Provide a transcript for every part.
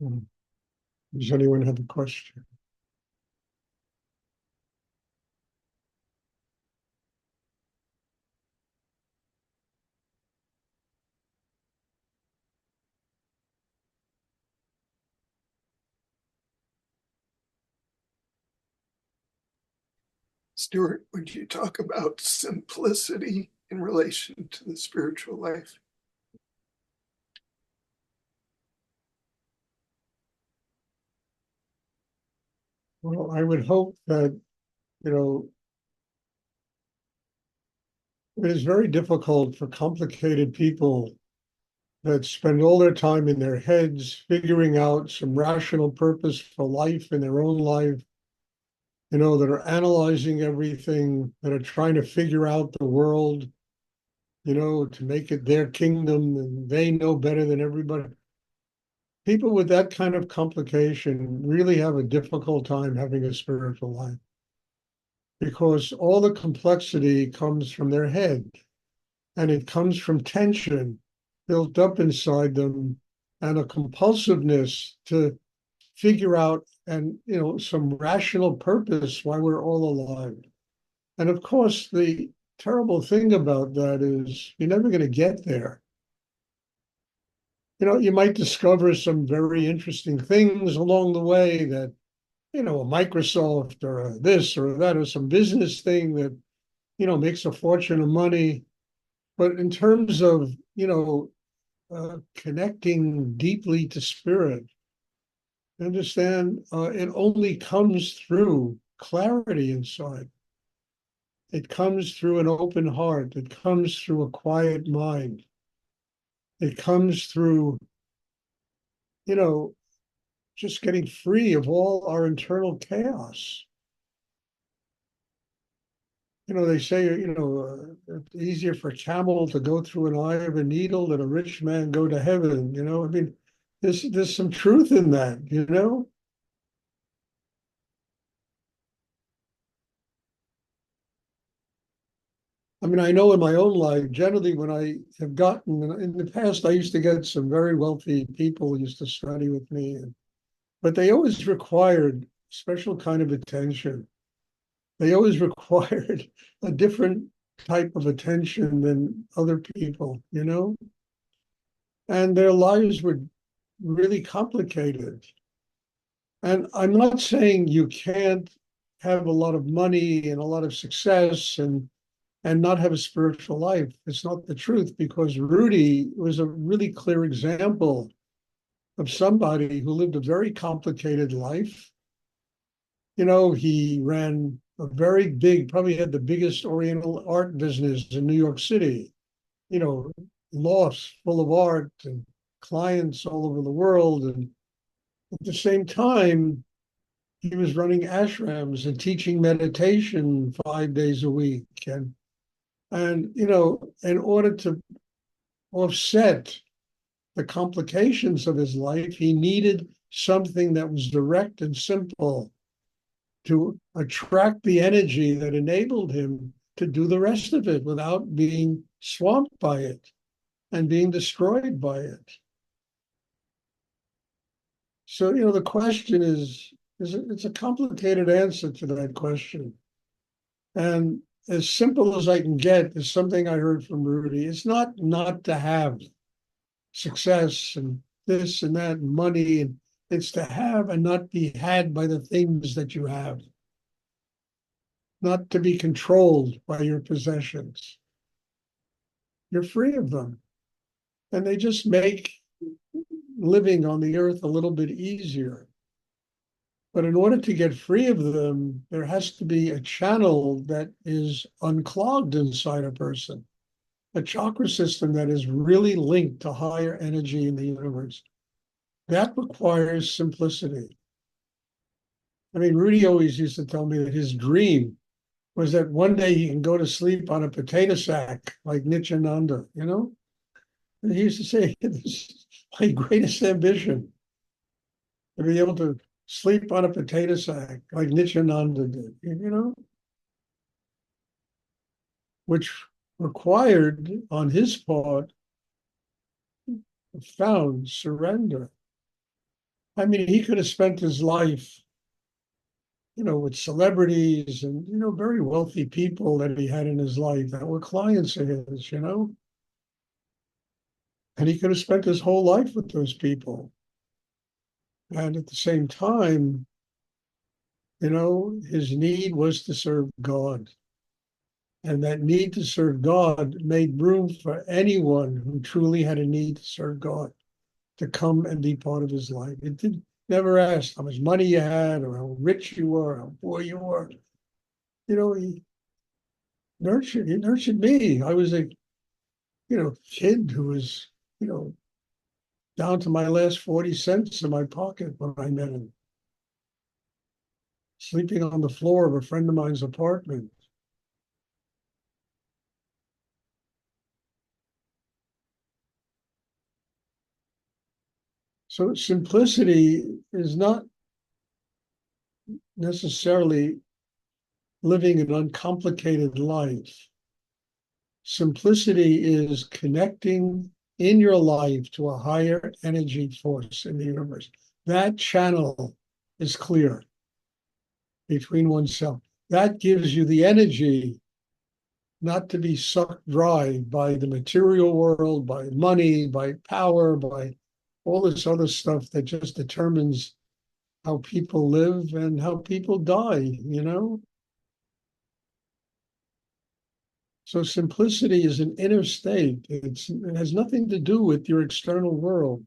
Does anyone have a question? Stuart, would you talk about simplicity in relation to the spiritual life? Well, I would hope that, you know, it is very difficult for complicated people that spend all their time in their heads figuring out some rational purpose for life in their own life, that are analyzing everything, that are trying to figure out the world, to make it their kingdom and they know better than everybody. People with that kind of complication really have a difficult time having a spiritual life because all the complexity comes from their head and it comes from tension built up inside them and a compulsiveness to figure out and some rational purpose why we're all alive. And of course, the terrible thing about that is you're never going to get there. You might discover some very interesting things along the way that, a Microsoft or a this or that or some business thing that, makes a fortune of money. But in terms of, connecting deeply to spirit, understand it only comes through clarity inside. It comes through an open heart. It comes through a quiet mind. It comes through, you know, just getting free of all our internal chaos. They say, it's easier for a camel to go through an eye of a needle than a rich man go to heaven. I mean, there's some truth in that. I mean, I know in my own life, generally, when I have gotten in the past, I used to get some very wealthy people who used to study with me, but they always required special kind of attention. They always required a different type of attention than other people. And their lives were really complicated. And I'm not saying you can't have a lot of money and a lot of success and not have a spiritual life. It's not the truth because Rudy was a really clear example of somebody who lived a very complicated life. He ran a very big, probably had the biggest Oriental art business in New York City, you know, lofts full of art and clients all over the world. And at the same time, he was running ashrams and teaching meditation 5 days a week. And in order to offset the complications of his life, he needed something that was direct and simple to attract the energy that enabled him to do the rest of it without being swamped by it and being destroyed by it. So, the question is it's a complicated answer to that question. And as simple as I can get is something I heard from Rudy. It's not to have success and this and that and money, and it's to have and not be had by the things that you have, not to be controlled by your possessions. You're free of them, and they just make living on the earth a little bit easier. But in order to get free of them, there has to be a channel that is unclogged inside a person, a chakra system that is really linked to higher energy in the universe. That requires simplicity. I mean, Rudy always used to tell me that his dream was that one day he can go to sleep on a potato sack like Nityananda. And he used to say, this is my greatest ambition, to be able to sleep on a potato sack like Nityananda did, which required on his part profound surrender. I mean, he could have spent his life, with celebrities and, very wealthy people that he had in his life that were clients of his. And he could have spent his whole life with those people. And at the same time, his need was to serve God. And that need to serve God made room for anyone who truly had a need to serve God to come and be part of his life. It did never ask how much money you had or how rich you were, how poor you were. He nurtured me. I was a, kid who was, you know, down to my last 40 cents in my pocket when I met him, sleeping on the floor of a friend of mine's apartment. So simplicity is not necessarily living an uncomplicated life. Simplicity is connecting in your life to a higher energy force in the universe. That channel is clear between oneself. That gives you the energy not to be sucked dry by the material world, by money, by power, by all this other stuff that just determines how people live and how people die. So simplicity is an inner state. It has nothing to do with your external world.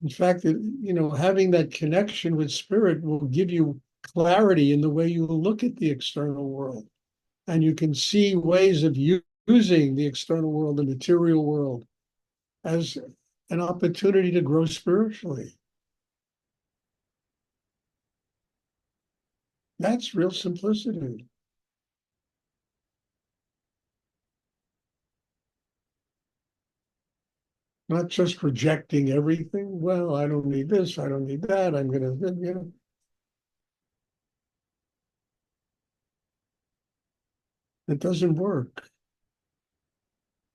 In fact, having that connection with spirit will give you clarity in the way you look at the external world. And you can see ways of using the external world, the material world, as an opportunity to grow spiritually. That's real simplicity. Not just rejecting everything. Well, I don't need this. I don't need that. I'm going to. It doesn't work.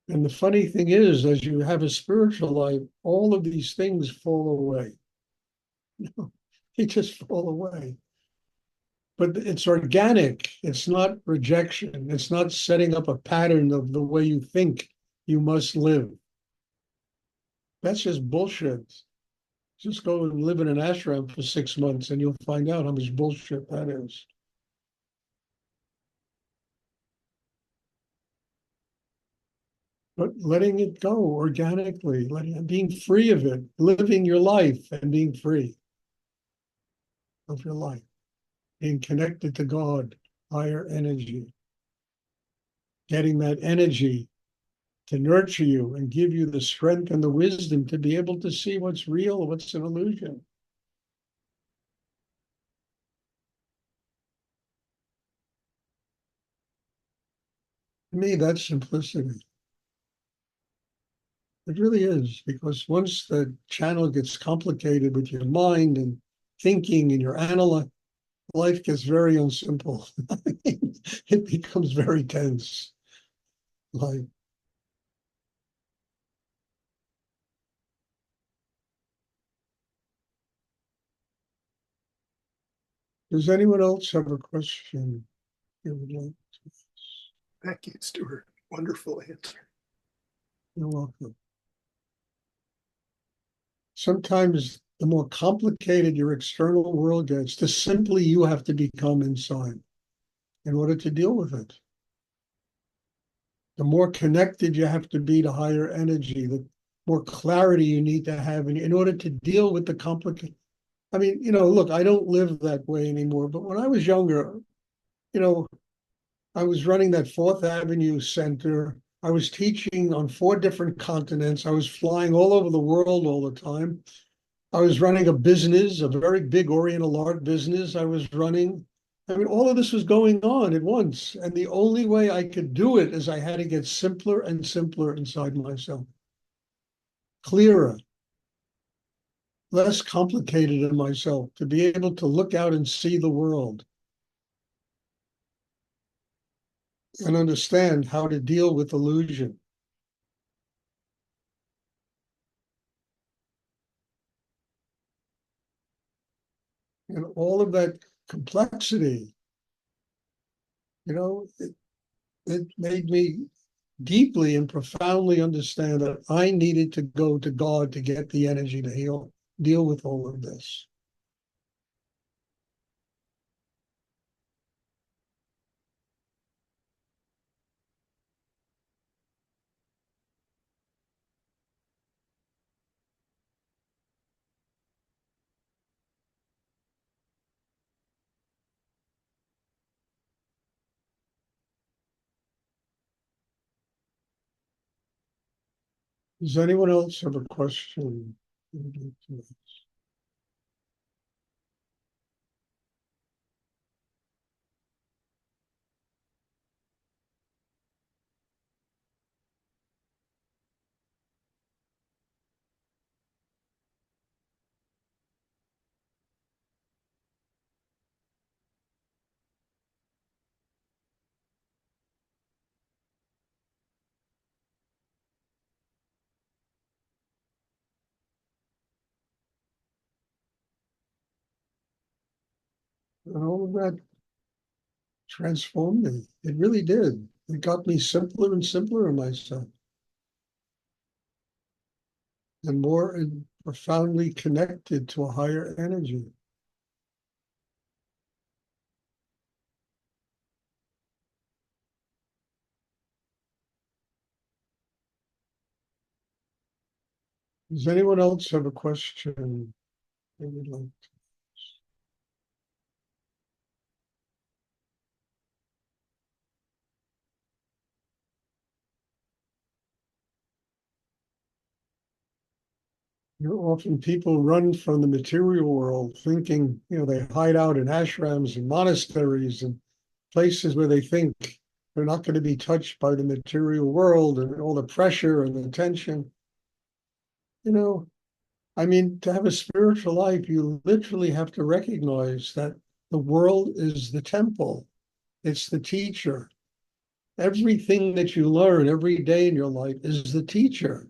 And the funny thing is, as you have a spiritual life, all of these things fall away. They just fall away. But it's organic. It's not rejection. It's not setting up a pattern of the way you think you must live. That's just bullshit. Just go and live in an ashram for 6 months and you'll find out how much bullshit that is. But letting it go organically, being free of it, living your life and being free of your life, being connected to God, higher energy, getting that energy to nurture you and give you the strength and the wisdom to be able to see what's real, what's an illusion. To me, that's simplicity. It really is, because once the channel gets complicated with your mind and thinking and your analyze, life gets very unsimple. It becomes very tense. Like, does anyone else have a question they would like to? Thank you, Stuart. Wonderful answer. You're welcome. Sometimes the more complicated your external world gets, the simply you have to become inside in order to deal with it. The more connected you have to be to higher energy, the more clarity you need to have in order to deal with the complicated. I mean, look, I don't live that way anymore, but when I was younger, you know, I was running that Fourth Avenue Center. I was teaching on 4 different continents. I was flying all over the world all the time. I was running a business, a very big Oriental art business. I mean, all of this was going on at once. And the only way I could do it is I had to get simpler and simpler inside myself, clearer, less complicated in myself, to be able to look out and see the world and understand how to deal with illusion. all of that complexity, it made me deeply and profoundly understand that I needed to go to God to get the energy to deal with all of this. Does anyone else have a question? And all of that transformed me. It really did. It got me simpler and simpler in myself, and more and profoundly connected to a higher energy. Does anyone else have a question they would like to? Often people run from the material world thinking, they hide out in ashrams and monasteries and places where they think they're not going to be touched by the material world and all the pressure and the tension. To have a spiritual life, you literally have to recognize that the world is the temple. It's the teacher. Everything that you learn every day in your life is the teacher.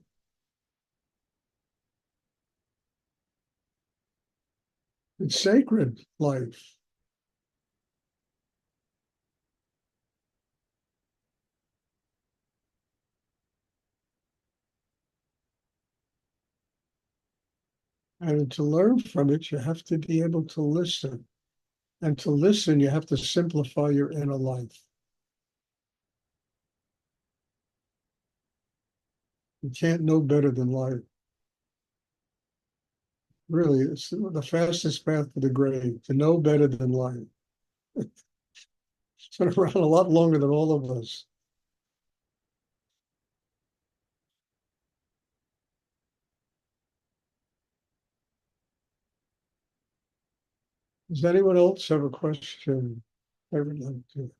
It's sacred life. And to learn from it, you have to be able to listen. And to listen, you have to simplify your inner life. You can't know better than life. Really, it's the fastest path to the grave, to know better than life. It's been around a lot longer than all of us. Does anyone else have a question they would like to?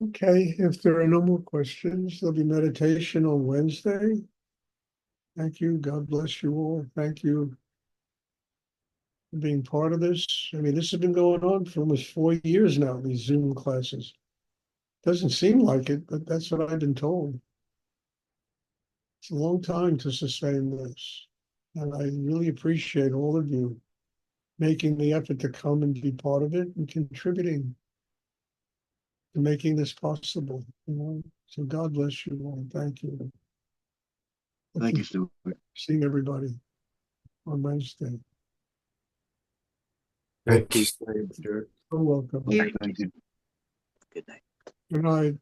Okay, if there are no more questions, there'll be meditation on Wednesday. Thank you. God bless you all. Thank you for being part of this. This has been going on for almost 4 years now, these Zoom classes. Doesn't seem like it, but that's what I've been told. It's a long time to sustain this. And I really appreciate all of you making the effort to come and be part of it and contributing to making this possible. So God bless you all. Thank you. Thank you, Stuart. Seeing everybody on Wednesday. Thank you, Stuart. You're welcome. Thank you. Good night. Good night.